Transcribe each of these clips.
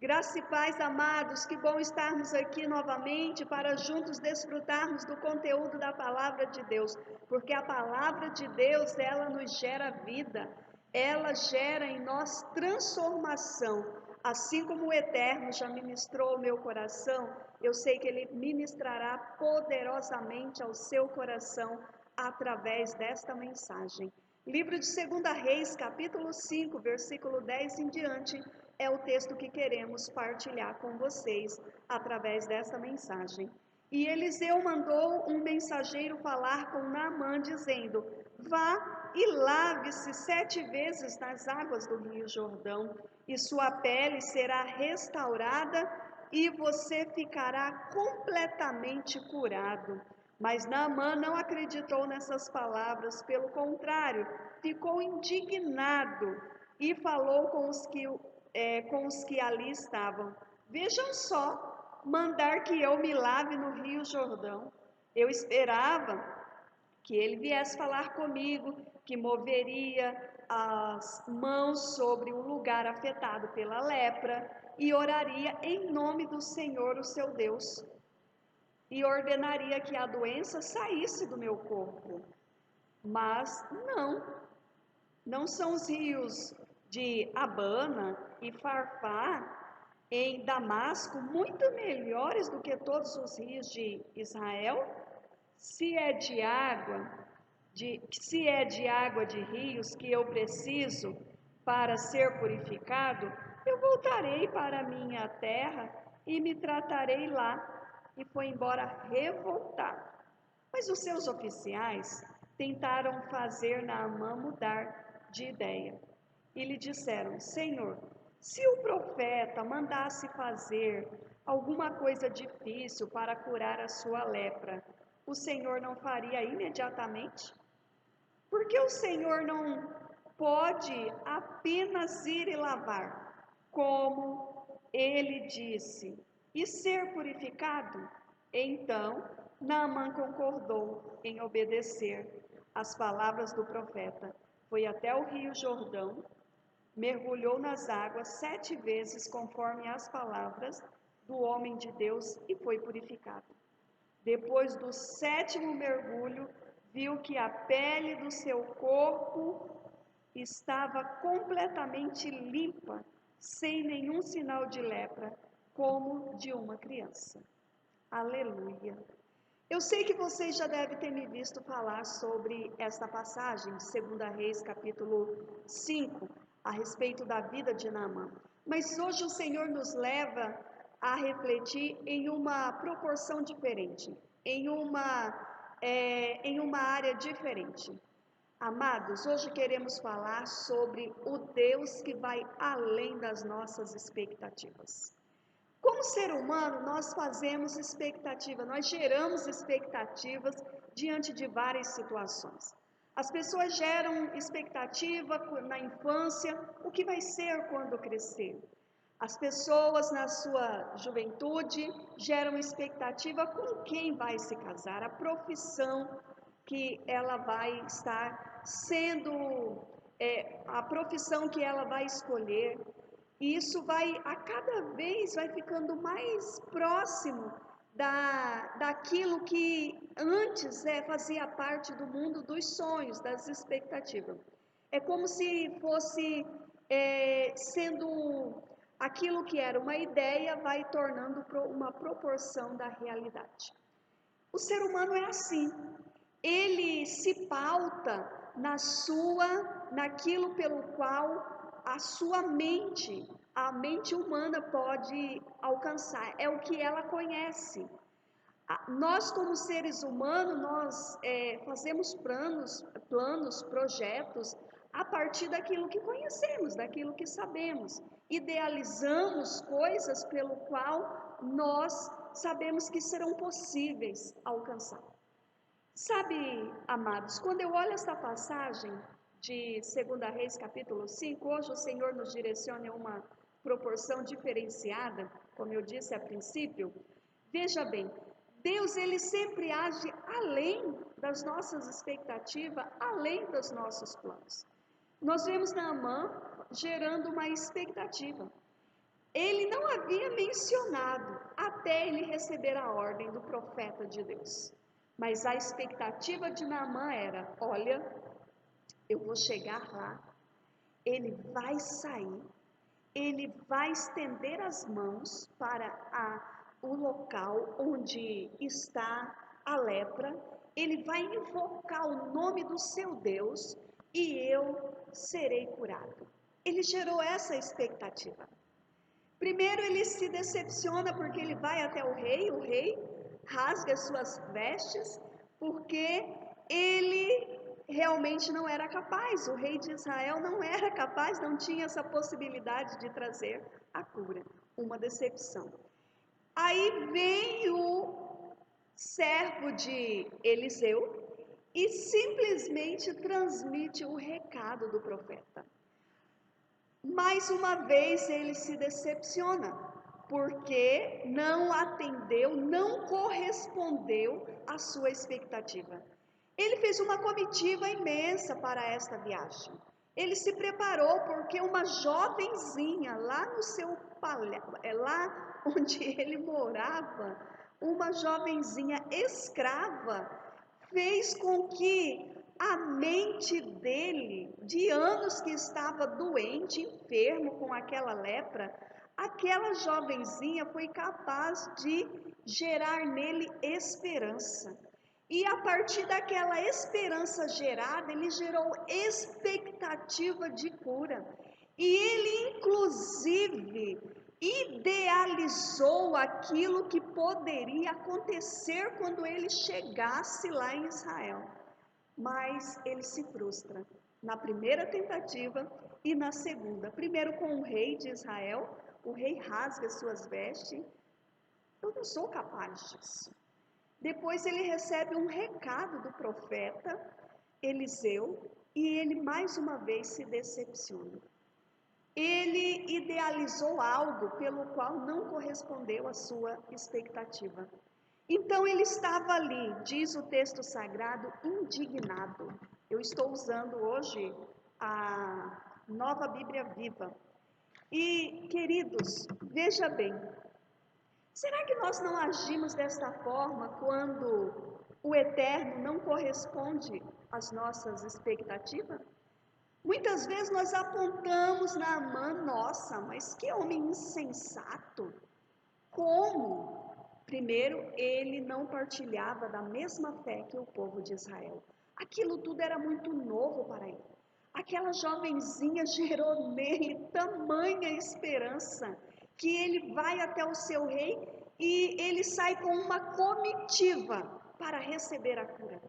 Graça e paz, amados, que bom estarmos aqui novamente para juntos desfrutarmos do conteúdo da palavra de Deus, porque a palavra de Deus, ela nos gera vida, ela gera em nós transformação, assim como o Eterno já ministrou o meu coração, eu sei que Ele ministrará poderosamente ao seu coração através desta mensagem. Livro de 2 Reis, capítulo 5, versículo 10 em diante, é o texto que queremos partilhar com vocês através dessa mensagem. E Eliseu mandou um mensageiro falar com Naamã, dizendo: vá e lave-se 7 vezes nas águas do rio Jordão, e sua pele será restaurada e você ficará completamente curado. Mas Naamã não acreditou nessas palavras, pelo contrário, ficou indignado e falou com os que ali estavam: vejam só, mandar que eu me lave no rio Jordão. Eu esperava que ele viesse falar comigo, que moveria as mãos sobre o lugar afetado pela lepra e oraria em nome do Senhor, o seu Deus, e ordenaria que a doença saísse do meu corpo. Mas não são os rios de Abana e Farpá em Damasco muito melhores do que todos os rios de Israel? Se é de água de rios que eu preciso para ser purificado, eu voltarei para a minha terra e me tratarei lá. E foi embora revoltado. Mas os seus oficiais tentaram fazer Naamã mudar de ideia. E lhe disseram: Senhor, se o profeta mandasse fazer alguma coisa difícil para curar a sua lepra, o Senhor não faria imediatamente? Por que o Senhor não pode apenas ir e lavar, como ele disse, e ser purificado? Então Naamã concordou em obedecer às palavras do profeta. Foi até o rio Jordão, mergulhou nas águas 7 vezes conforme as palavras do homem de Deus e foi purificado. Depois do 7º mergulho, viu que a pele do seu corpo estava completamente limpa, sem nenhum sinal de lepra, como de uma criança. Aleluia! Eu sei que vocês já devem ter me visto falar sobre esta passagem de 2 Reis, capítulo 5, a respeito da vida de Naamã. Mas hoje o Senhor nos leva a refletir em uma proporção diferente, em uma área diferente. Amados, hoje queremos falar sobre o Deus que vai além das nossas expectativas. Como ser humano, nós fazemos expectativa, nós geramos expectativas diante de várias situações. As pessoas geram expectativa na infância, o que vai ser quando crescer. As pessoas na sua juventude geram expectativa com quem vai se casar, a profissão que ela vai estar sendo, a profissão que ela vai escolher. E isso a cada vez vai ficando mais próximo daquilo que antes fazia parte do mundo dos sonhos, das expectativas. É como se fosse sendo aquilo que era uma ideia, vai tornando uma proporção da realidade. O ser humano é assim, ele se pauta naquilo pelo qual a mente humana pode alcançar, é o que ela conhece. Nós como seres humanos, nós fazemos planos, projetos, a partir daquilo que conhecemos, daquilo que sabemos. Idealizamos coisas pelo qual nós sabemos que serão possíveis alcançar. Sabe, amados, quando eu olho essa passagem de 2 Reis capítulo 5, hoje o Senhor nos direciona em uma proporção diferenciada, como eu disse a princípio. Veja bem, Deus ele sempre age além das nossas expectativas, além dos nossos planos. Nós vemos Naamã gerando uma expectativa. ele não havia mencionado até ele receber a ordem do profeta de Deus. Mas a expectativa de Naamã era: olha, eu vou chegar lá, ele vai sair, ele vai estender as mãos para o local onde está a lepra, ele vai invocar o nome do seu Deus e eu serei curado. Ele gerou essa expectativa. Primeiro ele se decepciona porque ele vai até o rei rasga suas vestes, porque ele realmente não era capaz, o rei de Israel não era capaz, não tinha essa possibilidade de trazer a cura, uma decepção. Aí vem o servo de Eliseu e simplesmente transmite o recado do profeta. Mais uma vez ele se decepciona, porque não atendeu, não correspondeu à sua expectativa. Ele fez uma comitiva imensa para esta viagem. Ele se preparou porque uma jovenzinha lá no seu palácio, lá onde ele morava, uma jovenzinha escrava, fez com que a mente dele, de anos que estava doente, enfermo com aquela lepra, aquela jovenzinha foi capaz de gerar nele esperança. E a partir daquela esperança gerada, ele gerou expectativa de cura. E ele, inclusive, idealizou aquilo que poderia acontecer quando ele chegasse lá em Israel. Mas ele se frustra na primeira tentativa e na segunda. Primeiro com o rei de Israel, o rei rasga suas vestes. Eu não sou capaz disso. Depois ele recebe um recado do profeta Eliseu e ele mais uma vez se decepciona. Ele idealizou algo pelo qual não correspondeu à sua expectativa. Então ele estava ali, diz o texto sagrado, indignado. Eu estou usando hoje a Nova Bíblia Viva. E, queridos, veja bem, será que nós não agimos desta forma quando o eterno não corresponde às nossas expectativas? Muitas vezes nós apontamos Naamã, nossa, mas que homem insensato. Como? Primeiro, ele não partilhava da mesma fé que o povo de Israel. Aquilo tudo era muito novo para ele. Aquela jovenzinha gerou nele tamanha esperança que ele vai até o seu rei e ele sai com uma comitiva para receber a cura.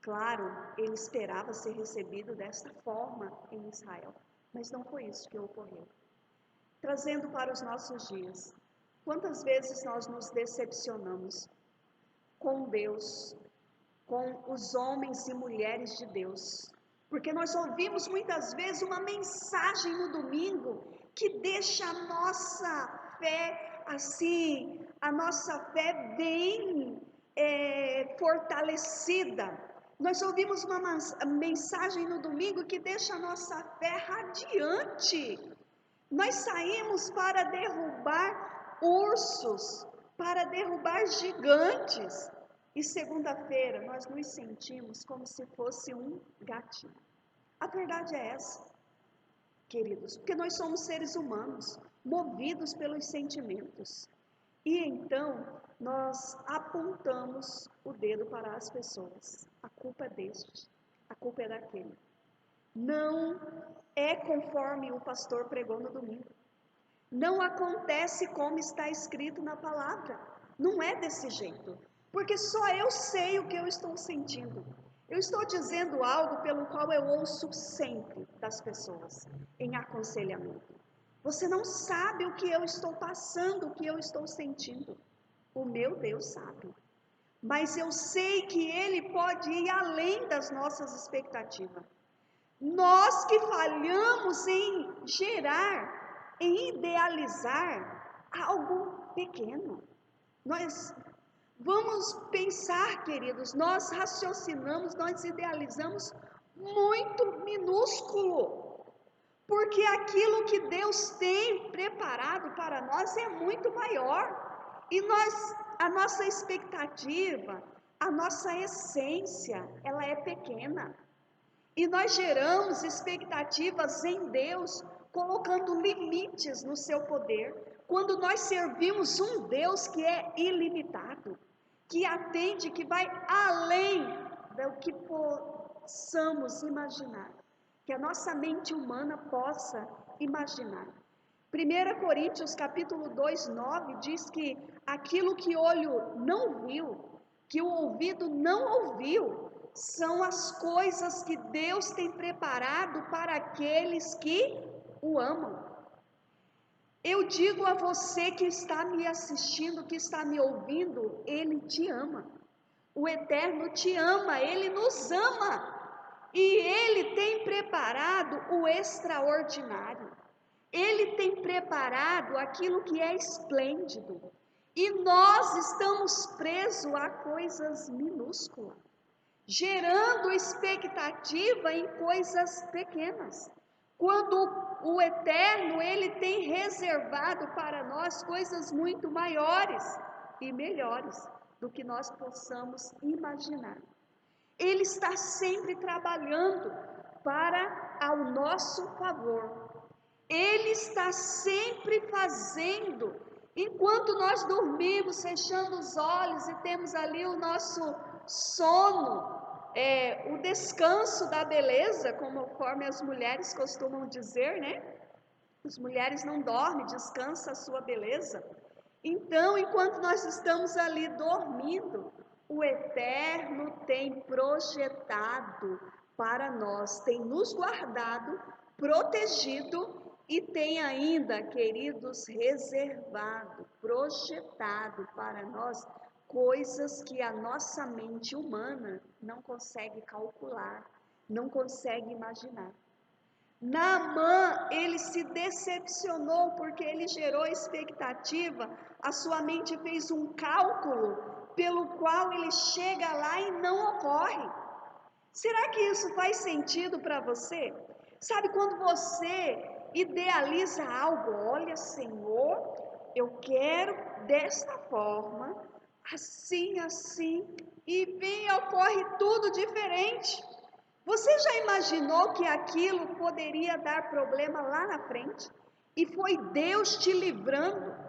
Claro, ele esperava ser recebido desta forma em Israel, mas não foi isso que ocorreu. Trazendo para os nossos dias, quantas vezes nós nos decepcionamos com Deus, com os homens e mulheres de Deus, porque nós ouvimos muitas vezes uma mensagem no domingo que deixa a nossa fé assim, a nossa fé bem fortalecida. Nós ouvimos uma mensagem no domingo que deixa a nossa fé radiante. Nós saímos para derrubar ursos, para derrubar gigantes. E segunda-feira nós nos sentimos como se fosse um gatinho. A verdade é essa, queridos, porque nós somos seres humanos, movidos pelos sentimentos. E então nós apontamos o dedo para as pessoas. A culpa é deste, a culpa é daquele. Não é conforme o pastor pregou no domingo. Não acontece como está escrito na palavra. Não é desse jeito. Porque só eu sei o que eu estou sentindo. Eu estou dizendo algo pelo qual eu ouço sempre das pessoas em aconselhamento. Você não sabe o que eu estou passando, o que eu estou sentindo. O meu Deus sabe. Mas eu sei que Ele pode ir além das nossas expectativas. Nós que falhamos em gerar, em idealizar algo pequeno. Nós vamos pensar, queridos, nós raciocinamos, nós idealizamos muito minúsculo. porque aquilo que Deus tem preparado para nós é muito maior. E a nossa expectativa, a nossa essência, ela é pequena. E nós geramos expectativas em Deus, colocando limites no seu poder, quando nós servimos um Deus que é ilimitado, que atende, que vai além do que possamos imaginar, que a nossa mente humana possa imaginar. 1 Coríntios capítulo 2, 9 diz que aquilo que o olho não viu, que o ouvido não ouviu, são as coisas que Deus tem preparado para aqueles que o amam. Eu digo a você que está me assistindo, que está me ouvindo, Ele te ama. O Eterno te ama, Ele nos ama. E Ele tem preparado o extraordinário. Ele tem preparado aquilo que é esplêndido. E nós estamos presos a coisas minúsculas, gerando expectativa em coisas pequenas. Quando o Eterno, Ele tem reservado para nós coisas muito maiores e melhores do que nós possamos imaginar. Ele está sempre trabalhando para ao nosso favor. Ele está sempre fazendo, enquanto nós dormimos, fechando os olhos e temos ali o nosso sono, o descanso da beleza, conforme as mulheres costumam dizer, né? As mulheres não dormem, descansa a sua beleza. Então, enquanto nós estamos ali dormindo, o Eterno tem projetado para nós, tem nos guardado, protegido e tem ainda, queridos, reservado, projetado para nós coisas que a nossa mente humana não consegue calcular, não consegue imaginar. Naamã, ele se decepcionou porque ele gerou expectativa, a sua mente fez um cálculo pelo qual ele chega lá e não ocorre. Será que isso faz sentido para você? Sabe, quando você idealiza algo, olha, Senhor, eu quero desta forma, assim, e vem e ocorre tudo diferente. Você já imaginou que aquilo poderia dar problema lá na frente? E foi Deus te livrando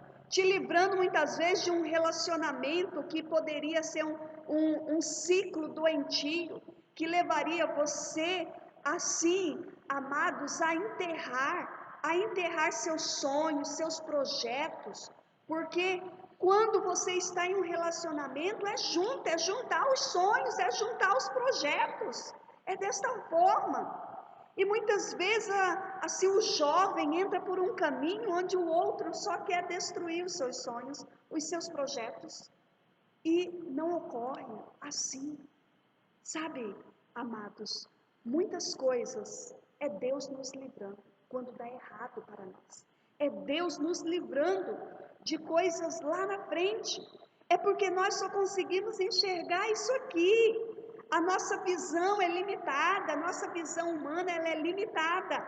muitas vezes de um relacionamento que poderia ser um ciclo doentio, que levaria você, assim, amados, a enterrar seus sonhos, seus projetos, porque quando você está em um relacionamento, é juntar os sonhos, é juntar os projetos. É desta forma. E muitas vezes, assim, o jovem entra por um caminho onde o outro só quer destruir os seus sonhos, os seus projetos. E não ocorre assim. Sabe, amados, muitas coisas é Deus nos livrando quando dá errado para nós. É Deus nos livrando de coisas lá na frente. É porque nós só conseguimos enxergar isso aqui. A nossa visão é limitada, a nossa visão humana ela é limitada.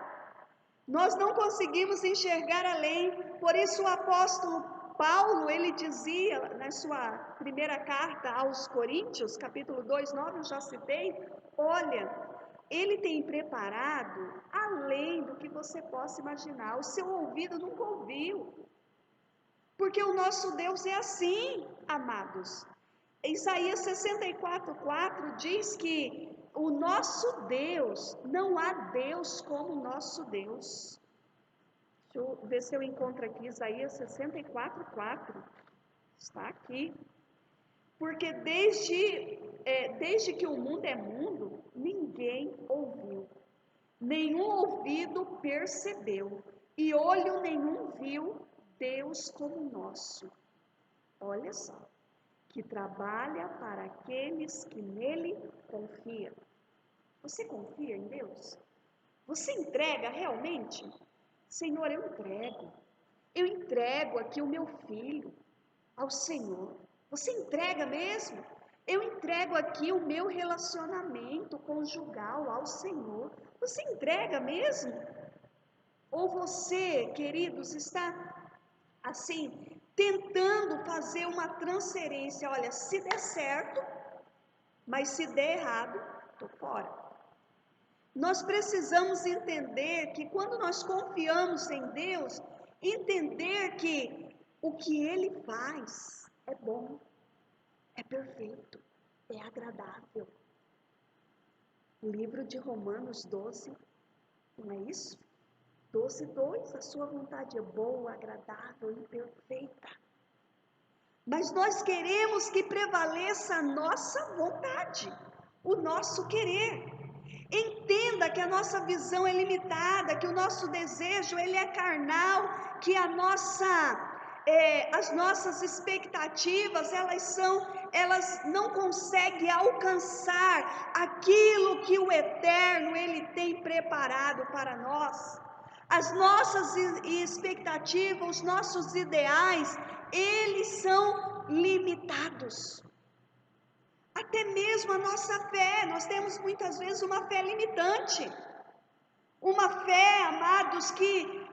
Nós não conseguimos enxergar além. Por isso o apóstolo Paulo, ele dizia na sua primeira carta aos Coríntios, capítulo 2, 9, eu já citei, olha, ele tem preparado além do que você possa imaginar. O seu ouvido nunca ouviu. Porque o nosso Deus é assim, amados. Isaías 64:4 diz que o nosso Deus, não há Deus como o nosso Deus. Deixa eu ver se eu encontro aqui Isaías 64:4. Está aqui. Porque desde que o mundo é mundo, ninguém ouviu, nenhum ouvido percebeu, e olho nenhum viu Deus como o nosso. Olha só. Que trabalha para aqueles que nele confiam. Você confia em Deus? Você entrega realmente? Senhor, eu entrego. Eu entrego aqui o meu filho ao Senhor. Você entrega mesmo? Eu entrego aqui o meu relacionamento conjugal ao Senhor. Você entrega mesmo? Ou você, queridos, está assim, tentando fazer uma transferência, olha, se der certo, mas se der errado, estou fora. Nós precisamos entender que quando nós confiamos em Deus, entender que o que Ele faz é bom, é perfeito, é agradável. O livro de Romanos 12, não é isso? 12:2, a sua vontade é boa, agradável e perfeita. Mas nós queremos que prevaleça a nossa vontade, o nosso querer. Entenda que a nossa visão é limitada, que o nosso desejo ele é carnal, que as nossas expectativas elas não conseguem alcançar aquilo que o Eterno ele tem preparado para nós. As nossas expectativas, os nossos ideais, eles são limitados. Até mesmo a nossa fé, nós temos muitas vezes uma fé limitante. Uma fé, amados, que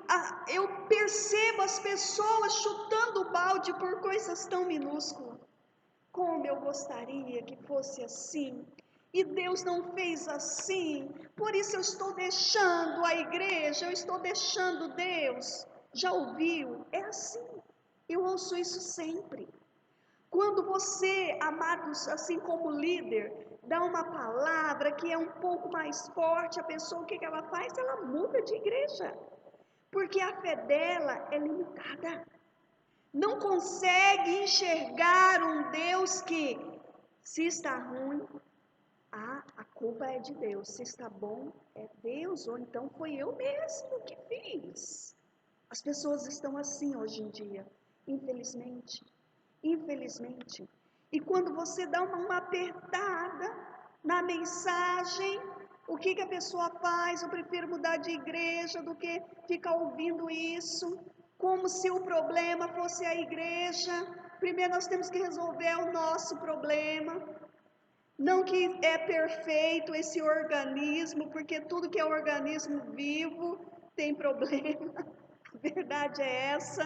eu percebo as pessoas chutando o balde por coisas tão minúsculas. Como eu gostaria que fosse assim. E Deus não fez assim, por isso eu estou deixando a igreja, eu estou deixando Deus. Já ouviu? É assim, eu ouço isso sempre. Quando você, amados, assim como líder, dá uma palavra que é um pouco mais forte, a pessoa o que ela faz? Ela muda de igreja, porque a fé dela é limitada. Não consegue enxergar um Deus que, se está ruim, a culpa é de Deus, se está bom, é Deus, ou então foi eu mesmo que fiz. As pessoas estão assim hoje em dia, infelizmente. Infelizmente. E quando você dá uma apertada na mensagem, o que a pessoa faz? Eu prefiro mudar de igreja do que ficar ouvindo isso, como se o problema fosse a igreja. Primeiro nós temos que resolver o nosso problema. Não que é perfeito esse organismo, porque tudo que é organismo vivo tem problema. A verdade é essa.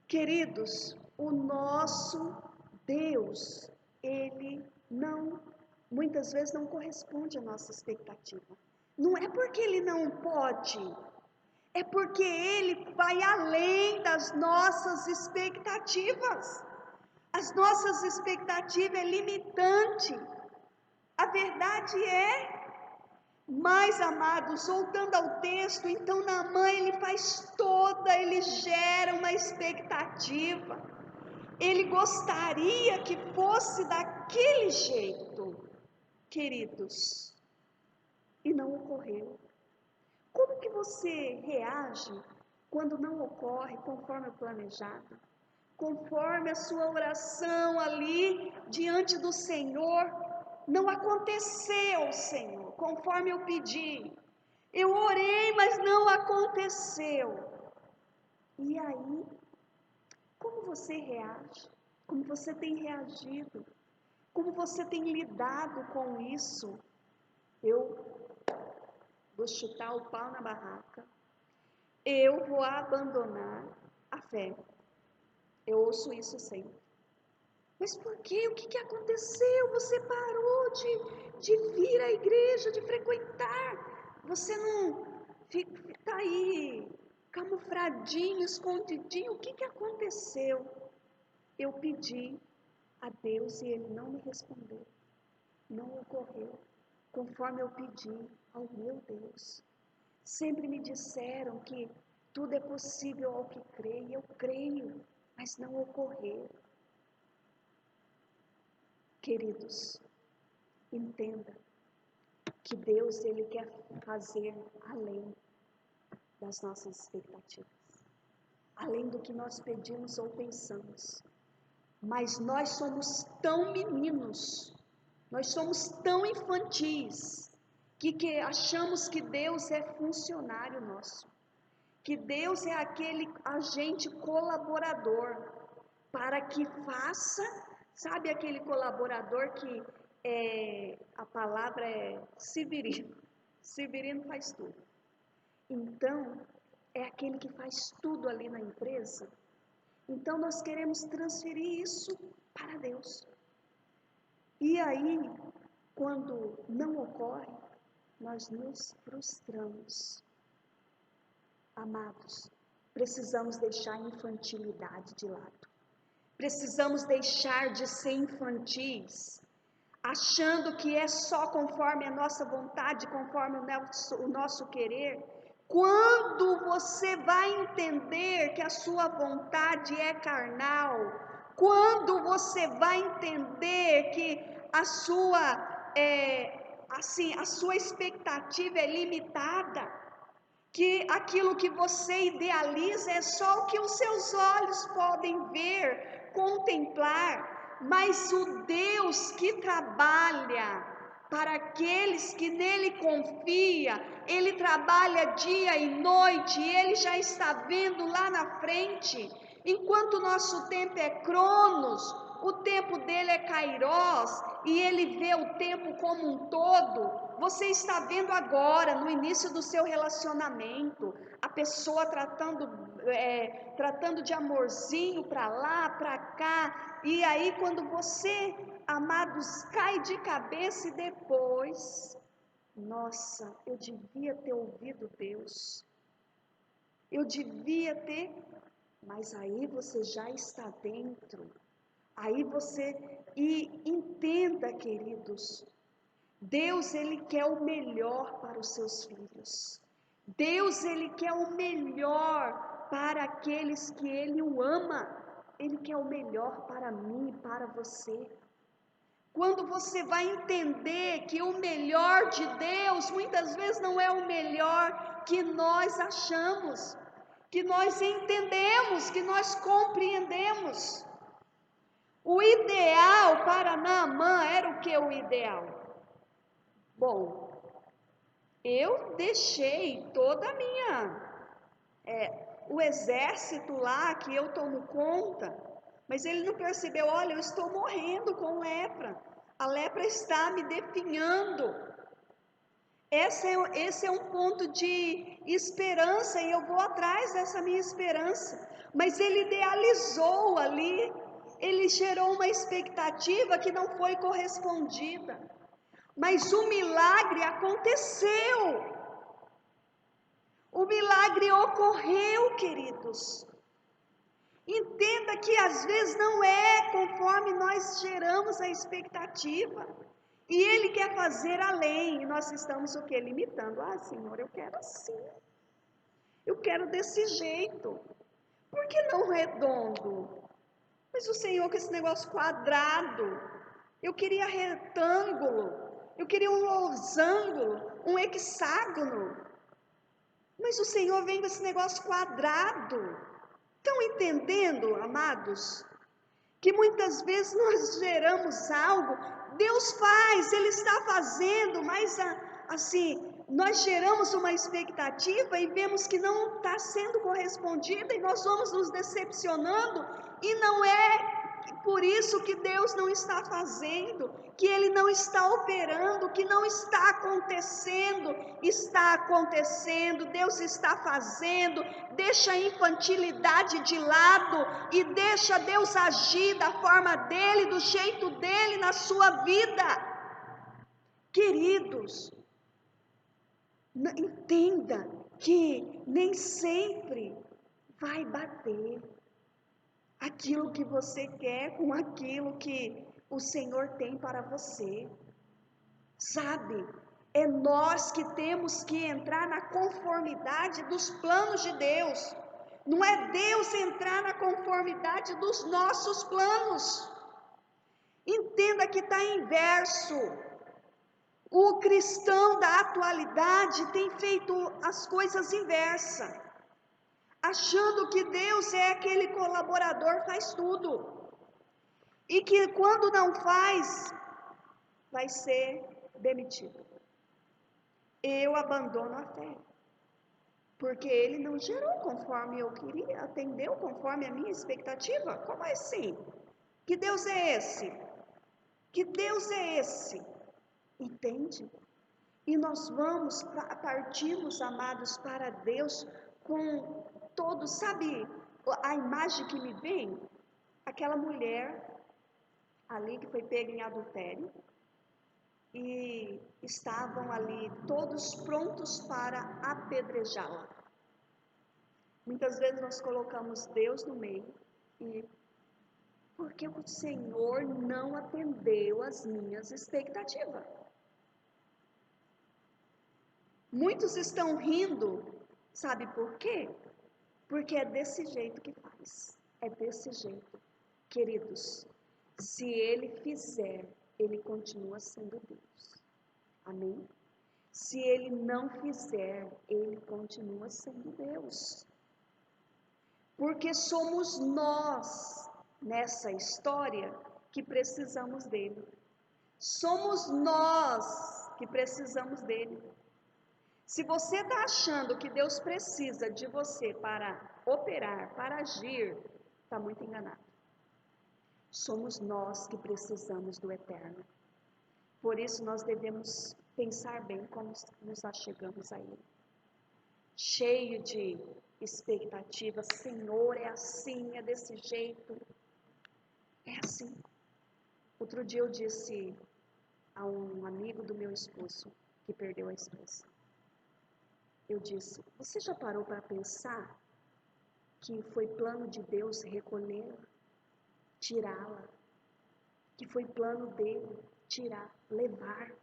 Queridos, o nosso Deus, Ele muitas vezes não corresponde à nossa expectativa. Não é porque Ele não pode, é porque Ele vai além das nossas expectativas. As nossas expectativas é limitante. A verdade é, mas amados, voltando ao texto, então Naamã ele gera uma expectativa. Ele gostaria que fosse daquele jeito, queridos, e não ocorreu. Como que você reage quando não ocorre conforme o planejado? Conforme a sua oração ali diante do Senhor, não aconteceu, Senhor, conforme eu pedi. Eu orei, mas não aconteceu. E aí, como você reage? Como você tem reagido? Como você tem lidado com isso? Eu vou chutar o pau na barraca. Eu vou abandonar a fé. Eu ouço isso sempre. Mas por quê? O que aconteceu? Você parou de vir à igreja, de frequentar. Você não fica aí camufradinho, escondidinho. O que aconteceu? Eu pedi a Deus e Ele não me respondeu. Não ocorreu conforme eu pedi ao meu Deus. Sempre me disseram que tudo é possível ao que crê, e eu creio, mas não ocorreu. Queridos, entenda que Deus ele quer fazer além das nossas expectativas, além do que nós pedimos ou pensamos. Mas nós somos tão meninos, nós somos tão infantis, que achamos que Deus é funcionário nosso, que Deus é aquele agente colaborador para que faça, sabe aquele colaborador que a palavra é Severino faz tudo. Então, é aquele que faz tudo ali na empresa. Então, nós queremos transferir isso para Deus. E aí, quando não ocorre, nós nos frustramos. Amados, precisamos deixar a infantilidade de lado. Precisamos deixar de ser infantis, achando que é só conforme a nossa vontade, conforme o nosso querer. Quando você vai entender que a sua vontade é carnal, quando você vai entender que a sua expectativa é limitada, que aquilo que você idealiza é só o que os seus olhos podem ver, contemplar, mas o Deus que trabalha para aqueles que nele confia, ele trabalha dia e noite, e ele já está vendo lá na frente. Enquanto o nosso tempo é Cronos, o tempo dele é Kairós, e ele vê o tempo como um todo. Você está vendo agora, no início do seu relacionamento, a pessoa tratando de amorzinho para lá, para cá, e aí quando você, amados, cai de cabeça e depois, nossa, eu devia ter ouvido Deus, eu devia ter, mas aí você já está dentro, aí você, e entenda, queridos, Deus, ele quer o melhor para os seus filhos. Deus, ele quer o melhor para aqueles que ele o ama. Ele quer o melhor para mim e para você. Quando você vai entender que o melhor de Deus, muitas vezes não é o melhor que nós achamos, que nós entendemos, que nós compreendemos. O ideal para Naamã era o que o ideal? Bom, eu deixei toda a o exército lá que eu tomo conta, mas ele não percebeu, olha, eu estou morrendo com lepra, a lepra está me definhando. Esse é um ponto de esperança e eu vou atrás dessa minha esperança, mas ele idealizou ali, ele gerou uma expectativa que não foi correspondida. Mas o milagre aconteceu. O milagre ocorreu, queridos. Entenda que às vezes não é conforme nós geramos a expectativa. E Ele quer fazer além. E nós estamos o quê? Limitando. Ah, Senhor, eu quero assim. Eu quero desse jeito. Por que não redondo? Mas o Senhor com esse negócio quadrado. Eu queria retângulo. Eu queria um losango, um hexágono. Mas o Senhor vem com esse negócio quadrado. Estão entendendo, amados? Que muitas vezes nós geramos algo, Deus faz, Ele está fazendo, mas assim, nós geramos uma expectativa e vemos que não está sendo correspondida e nós vamos nos decepcionando e não é por isso que Deus não está fazendo, que Ele não está operando, que não está acontecendo, Deus está fazendo. Deixa a infantilidade de lado e deixa Deus agir da forma dEle, do jeito dEle na sua vida. Queridos, entenda que nem sempre vai bater aquilo que você quer com aquilo que o Senhor tem para você. Sabe, é nós que temos que entrar na conformidade dos planos de Deus. Não é Deus entrar na conformidade dos nossos planos. Entenda que está inverso. O cristão da atualidade tem feito as coisas inversas, achando que Deus é aquele colaborador, faz tudo. E que quando não faz, vai ser demitido. Eu abandono a fé. Porque ele não gerou conforme eu queria, atendeu conforme a minha expectativa. Como assim? Que Deus é esse? Que Deus é esse? Entende? E nós partimos, amados, para Deus com todo, sabe, a imagem que me vem? Aquela mulher ali que foi pega em adultério e estavam ali todos prontos para apedrejá-la. Muitas vezes nós colocamos Deus no meio e porque o Senhor não atendeu às minhas expectativas. Muitos estão rindo, sabe por quê? Porque é desse jeito que faz. É desse jeito. Queridos, se Ele fizer, Ele continua sendo Deus. Amém? Se Ele não fizer, Ele continua sendo Deus. Porque somos nós, nessa história, que precisamos dEle. Somos nós que precisamos dEle. Se você está achando que Deus precisa de você para operar, para agir, está muito enganado. Somos nós que precisamos do Eterno. Por isso nós devemos pensar bem como nos achegamos a Ele. Cheio de expectativas, Senhor, é assim, é desse jeito. É assim. Outro dia eu disse a um amigo do meu esposo, que perdeu a esposa. Eu disse, você já parou para pensar que foi plano de Deus recolhê-la, tirá-la? Que foi plano dele tirar, levar?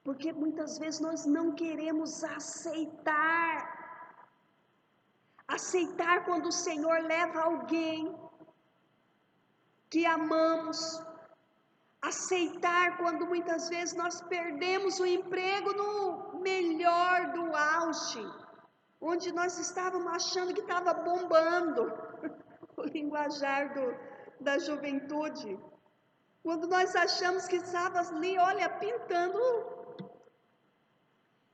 Porque muitas vezes nós não queremos aceitar quando o Senhor leva alguém que amamos, aceitar quando muitas vezes nós perdemos o emprego no melhor do auge, onde nós estávamos achando que estava bombando, o linguajar da juventude, quando nós achamos que estava ali, olha, pintando,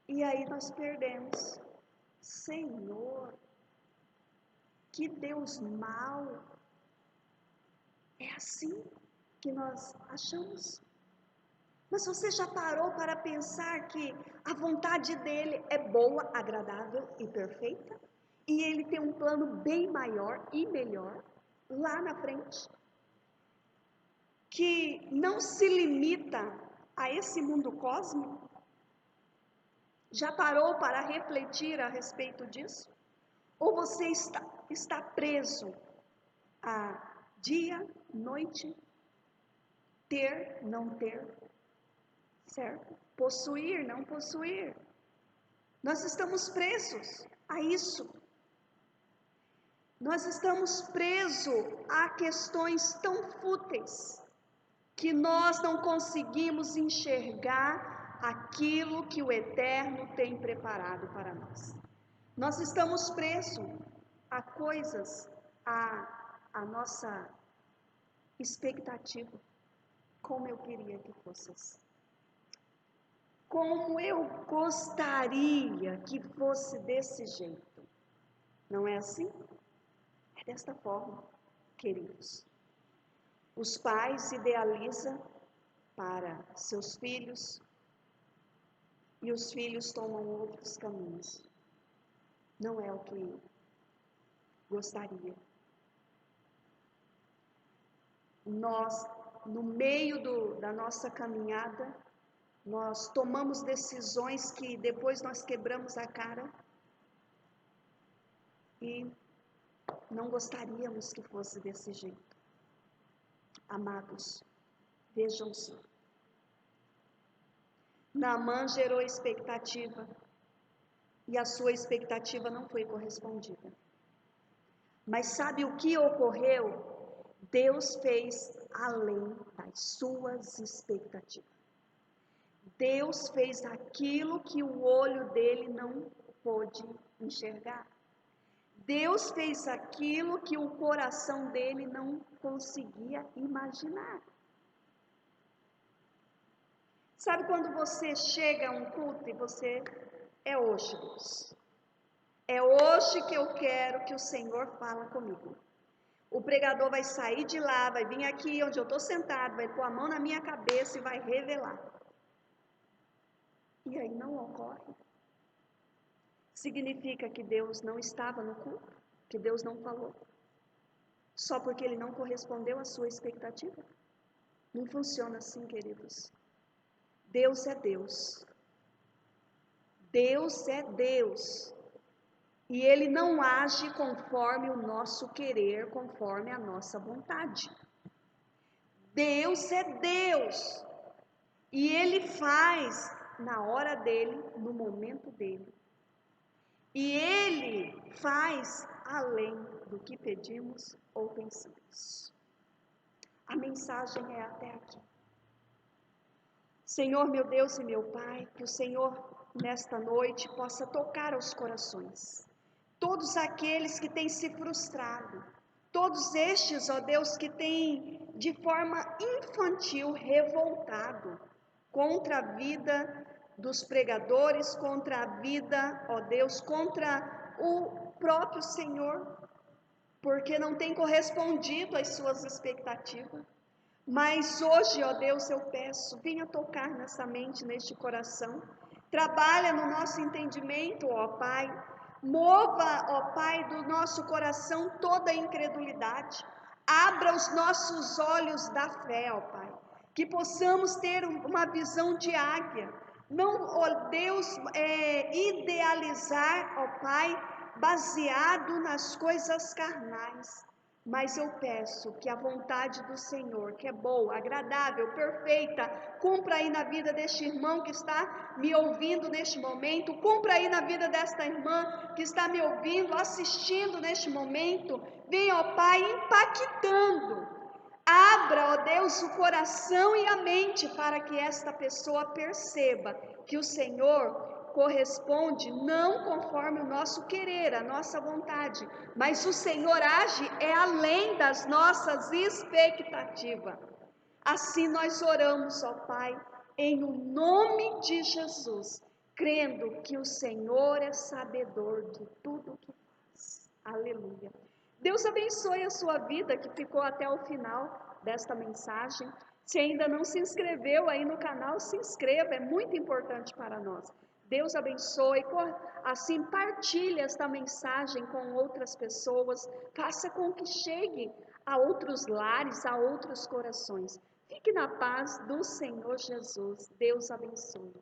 e aí nós perdemos. Senhor, que Deus mau, é assim que nós achamos? Mas você já parou para pensar que a vontade dele é boa, agradável e perfeita? E ele tem um plano bem maior e melhor lá na frente, que não se limita a esse mundo cósmico? Já parou para refletir a respeito disso? Ou você está preso a dia, noite, ter, não ter, certo? Possuir, não possuir. Nós estamos presos a isso. Nós estamos presos a questões tão fúteis que nós não conseguimos enxergar aquilo que o Eterno tem preparado para nós. Nós estamos presos a coisas, a nossa expectativa, como eu queria que fosse assim. Como eu gostaria que fosse desse jeito. Não é assim? É desta forma, queridos. Os pais idealizam para seus filhos e os filhos tomam outros caminhos. Não é o que gostaria. Nós, no meio da nossa caminhada, nós tomamos decisões que depois nós quebramos a cara e não gostaríamos que fosse desse jeito. Amados, vejam só. Naamã gerou expectativa e a sua expectativa não foi correspondida. Mas sabe o que ocorreu? Deus fez além das suas expectativas. Deus fez aquilo que o olho dele não pôde enxergar. Deus fez aquilo que o coração dele não conseguia imaginar. Sabe quando você chega a um culto e você, é hoje, Deus. É hoje que eu quero que o Senhor fala comigo. O pregador vai sair de lá, vai vir aqui onde eu estou sentado, vai pôr a mão na minha cabeça e vai revelar. e aí não ocorre, significa que Deus não estava no culto, que Deus não falou, só porque Ele não correspondeu à sua expectativa? Não funciona assim, queridos. Deus é Deus. Deus é Deus. E Ele não age conforme o nosso querer, conforme a nossa vontade. Deus é Deus. E Ele faz na hora dEle, no momento dEle. E Ele faz além do que pedimos ou pensamos. A mensagem é até aqui. Senhor, meu Deus e meu Pai, que o Senhor, nesta noite, possa tocar aos corações. Todos aqueles que têm se frustrado, todos estes, ó Deus, que têm de forma infantil revoltado contra a vida dos pregadores, contra a vida, ó Deus, contra o próprio Senhor, porque não tem correspondido às suas expectativas. Mas hoje, ó Deus, eu peço, venha tocar nessa mente, neste coração, trabalha no nosso entendimento, ó Pai, mova, ó Pai, do nosso coração toda a incredulidade, abra os nossos olhos da fé, ó Pai, que possamos ter uma visão de águia, não, ó Deus, idealizar, ó Pai, baseado nas coisas carnais, mas eu peço que a vontade do Senhor, que é boa, agradável, perfeita, cumpra aí na vida deste irmão que está me ouvindo neste momento, cumpra aí na vida desta irmã que está me ouvindo, assistindo neste momento. Venha, ó Pai, impactando. Abra, ó Deus, o coração e a mente para que esta pessoa perceba que o Senhor corresponde não conforme o nosso querer, a nossa vontade, mas o Senhor age além das nossas expectativas. Assim nós oramos, ó Pai, em o nome de Jesus, crendo que o Senhor é sabedor de tudo o que faz. Aleluia. Deus abençoe a sua vida que ficou até o final desta mensagem. Se ainda não se inscreveu aí no canal, se inscreva, é muito importante para nós. Deus abençoe, assim partilhe esta mensagem com outras pessoas, faça com que chegue a outros lares, a outros corações. Fique na paz do Senhor Jesus. Deus abençoe.